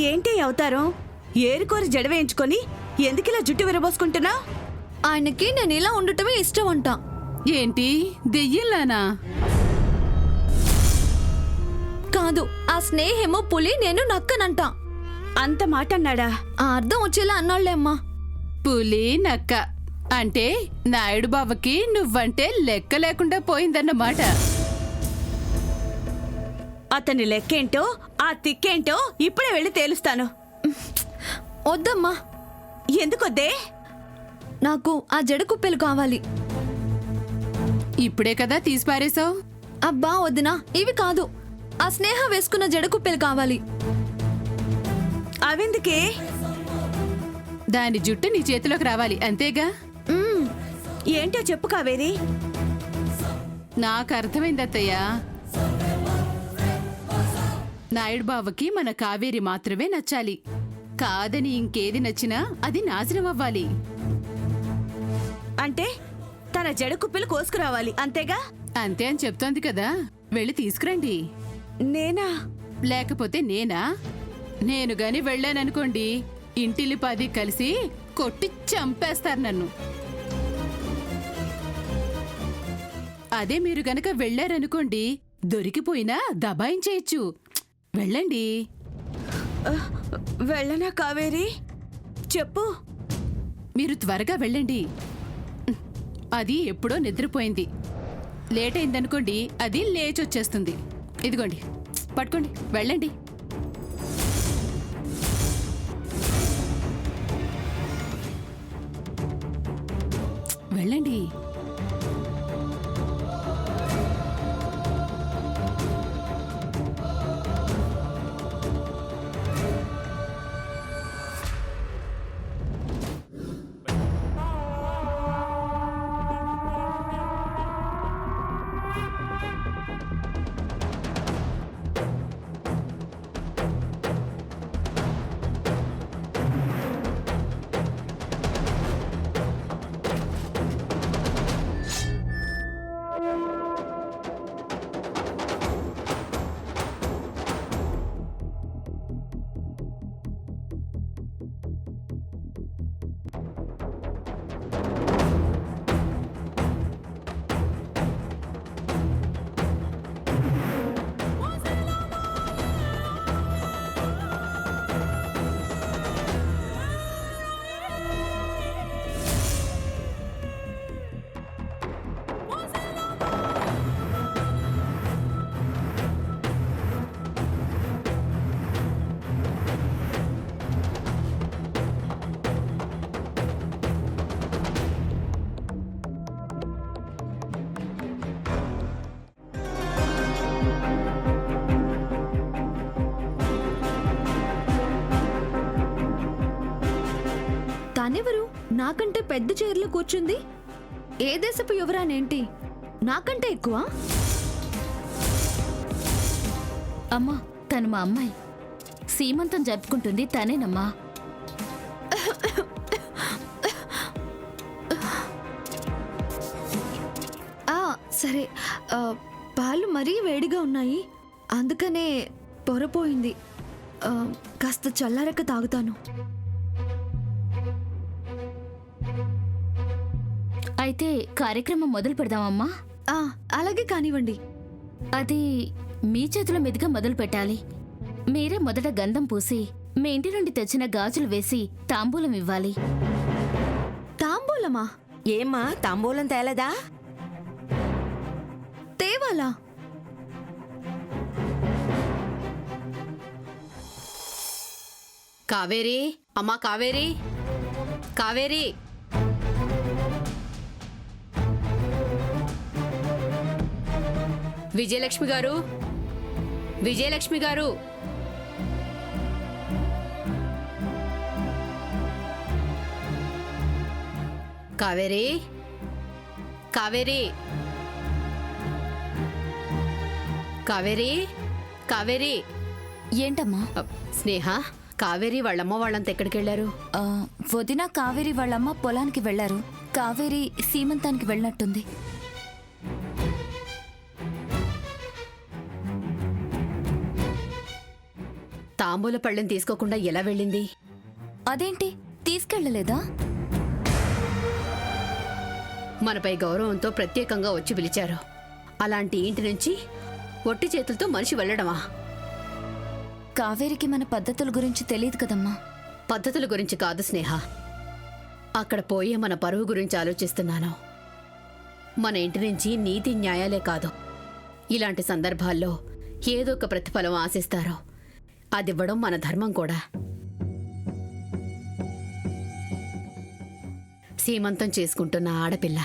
ఏంటి అవతారం? ఏరుకోరి జడ వేయించుకొని ఎందుకిలా జుట్టు విరబోసుకుంటున్నా? ఆయనకి నేను ఇలా ఉండటమే ఇష్టం అంట. ఏంటి దెయ్యంలానా? కాదు, ఆ స్నేహేమో పులి, నేను నక్కనంట. అంత మాట అన్నాడా? ఆ అర్థం వచ్చేలా అన్నాళ్లే అమ్మా. పులి నక్క అంటే నాయుడు బావకి నువ్వంటే లెక్క లేకుండా పోయిందన్నమాట. అతని లెక్కేంటో ఆ తిక్కేంటో ఇప్పుడే వెళ్ళి తేలుస్తాను. వద్దమ్మా. ఎందుకొద్దే? నాకు ఆ జడ కుప్పెలు కావాలి. ఇప్పుడే కదా తీసి పారేశావు. అబ్బా వదినా, ఇవి కాదు. ఆ స్నేహ వేసుకున్న జడ కుప్పెలు కావాలి. అవెందుకే? దాని జుట్టు నీ చేతిలోకి రావాలి అంతేగా. ఏంటో చెప్పు కావేరి. నాకు అర్థమైంది అత్తయ్య. నాయుడు బావకి మన కావేరి మాత్రమే నచ్చాలి. కాదని ఇంకేది నచ్చినా అది నాశనం అవ్వాలి. అంటే తన జడ కుప్పెలు కోసుకురావాలి అంతేగా? అంతే అని చెప్తోంది కదా, వెళ్ళి తీసుకురండి. నేనా? లేకపోతే నేనా? నేను గాని వెళ్ళాననుకోండి, ఇంటిల్లిపాది కలిసి కొట్టి చంపేస్తారు నన్ను. అదే మీరు గనక వెళ్ళారనుకోండి, దొరికిపోయినా దబాయించేయచ్చు. వెళ్ళండి. వెళ్ళనా కావేరి? చెప్పు. మీరు త్వరగా వెళ్ళండి. అది ఎప్పుడో నిద్రపోయింది. లేట్ అయిందనుకోండి, అది లేచొచ్చేస్తుంది. ఇదిగోండి, పట్టుకోండి, వెళ్ళండి. వెళ్ళండి. తానెవరు? నాకంటే పెద్ద చైర్లో కూర్చుంది. ఏ దేశపు యువరానేంటి? నాకంటే ఎక్కువ. అమ్మా, తను మా అమ్మాయి. సీమంతం జరుపుకుంటుంది తనేనమ్మా. సరే, పాలు మరీ వేడిగా ఉన్నాయి, అందుకనే పొరపోయింది. కాస్త చల్లారక తాగుతాను. అయితే కార్యక్రమం మొదలు పెడదామమ్మా. అలాగే కానివ్వండి. అది మీ చేతుల మీదుగా మొదలు పెట్టాలి. మీరే మొదట గంధం పూసి మీ ఇంటి నుండి తెచ్చిన గాజులు వేసి తాంబూలం ఇవ్వాలి. తాంబూలమా? ఏమ్మా, తాంబూలం తేలేదా? తేవాలా? కావేరి, అమ్మా కావేరి, కావేరి. విజయలక్ష్మి గారు, విజయలక్ష్మి గారు. కావేరి, కావేరి, కావేరి, కావేరి. ఏంటమ్మా? స్నేహ, కావేరి వాళ్ళమ్మ వాళ్ళంతా ఎక్కడికి వెళ్ళారు? వదిన కావేరి వాళ్ళమ్మ పొలానికి వెళ్లారు. కావేరి సీమంతానికి వెళ్ళినట్టుంది. తాంబూల పళ్ళెం తీసుకోకుండా ఎలా వెళ్ళింది? అదేంటి తీసుకెళ్ళలేదా? మనపై గౌరవంతో ప్రత్యేకంగా వచ్చి పిలిచారు. అలాంటి ఇంటి నుంచి ఒట్టి చేతులతో మనిషి వెళ్ళడమా? కావేరికి మన పద్ధతుల గురించి తెలియదు కదమ్మా. పద్ధతుల గురించి కాదు స్నేహ, అక్కడ పోయే మన పరువు గురించి ఆలోచిస్తున్నాను. మన ఇంటి నుంచి నీతి న్యాయాలే కాదు, ఇలాంటి సందర్భాల్లో ఏదో ఒక ప్రతిఫలం ఆశిస్తారు. అదివ్వడం మన ధర్మం కూడా. సీమంతం చేసుకుంటున్న ఆడపిల్ల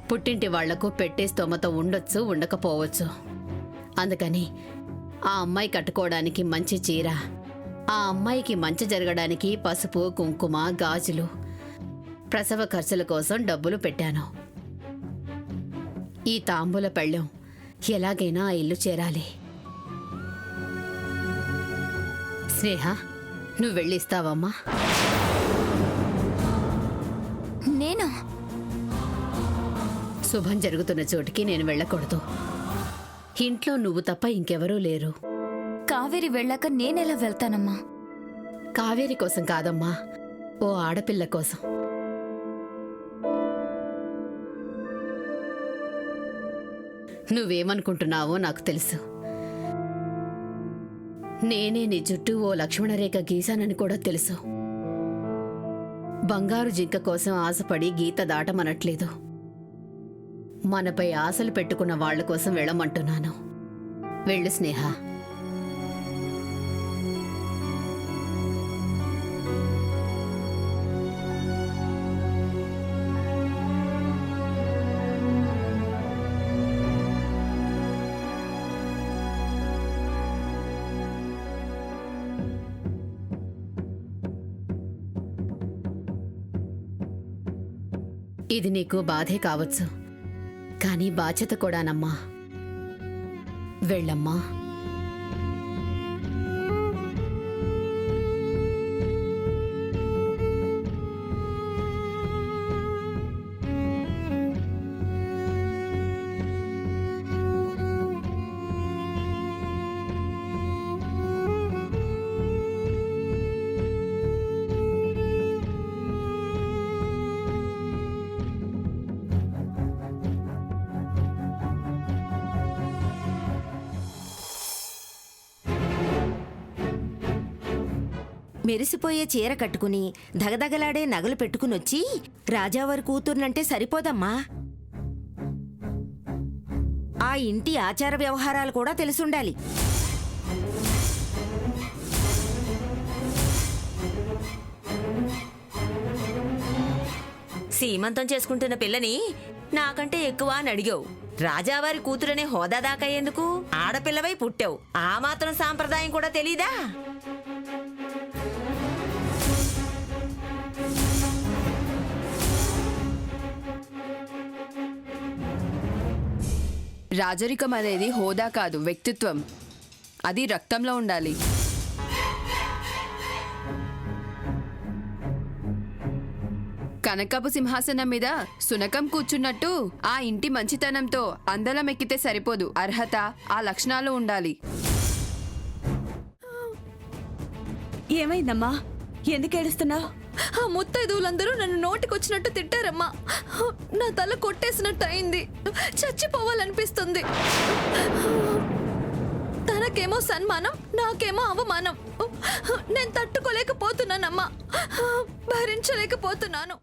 పుట్టింటి వాళ్లకు పెట్టే స్తోమత ఉండొచ్చు, ఉండకపోవచ్చు. అందుకని ఆ అమ్మాయి కట్టుకోవడానికి మంచి చీర, ఆ అమ్మాయికి మంచి జరగడానికి పసుపు, కుంకుమ, గాజులు, ప్రసవ ఖర్చుల కోసం డబ్బులు పెట్టాను. ఈ తాంబూల పళ్ళెం ఎలాగైనా ఆ ఇల్లు చేరాలి. స్నేహ, నువ్వు వెళ్ళిస్తావమ్మా? నేనా? శుభం జరుగుతున్న చోటికి నేను వెళ్ళకూడదు. ఇంట్లో నువ్వు తప్ప ఇంకెవరూ లేరు. కావేరి వెళ్ళాక నేనెలా వెళ్తానమ్మా? కావేరి కోసం కాదమ్మా, ఓ ఆడపిల్ల కోసం. నువ్వేమనుకుంటున్నావో నాకు తెలుసు. నేనే నీ చుట్టూ ఓ లక్ష్మణరేఖ గీశానని కూడా తెలుసు. బంగారు జింక కోసం ఆశపడి గీత దాటమనట్లేదు. మనపై ఆశలు పెట్టుకున్న వాళ్ల కోసం వెళ్ళమంటున్నాను. వెళ్ళు స్నేహ. ఇది నీకు బాధే కావచ్చు, కానీ బాధ్యత కూడానమ్మా. వెళ్ళమ్మా. మెరిసిపోయే చీర కట్టుకుని దగదగలాడే నగలు పెట్టుకునొచ్చి రాజావారి కూతుర్నంటే సరిపోదమ్మా. ఆ ఇంటి ఆచార వ్యవహారాలు కూడా తెలుసుండాలి. సీమంతం చేసుకుంటున్న పిల్లని నాకంటే ఎక్కువ అని అడిగావు. రాజావారి కూతురనే హోదా దాకా ఎందుకు? ఆడపిల్లవై పుట్టావు, ఆ మాత్రం సాంప్రదాయం కూడా తెలీదా? రాజరికం అనేది హోదా కాదు, వ్యక్తిత్వం. అది రక్తంలో ఉండాలి. కనకపు సింహాసనం మీద సునకం కూర్చున్నట్టు ఆ ఇంటి మంచితనంతో అందలం ఎక్కితే సరిపోదు, అర్హత, ఆ లక్షణాలు ఉండాలి. ఏమైందమ్మా? ఎందుకు ఏడుస్తున్నావు? ఆ ముత్తైదువులందరూ నన్ను నోటికొచ్చినట్టు తిట్టారమ్మా. నా తల కొట్టేసినట్టు అయింది. చచ్చిపోవాలనిపిస్తుంది. తనకేమో సన్మానం, నాకేమో అవమానం. నేను తట్టుకోలేకపోతున్నానమ్మా, భరించలేకపోతున్నాను.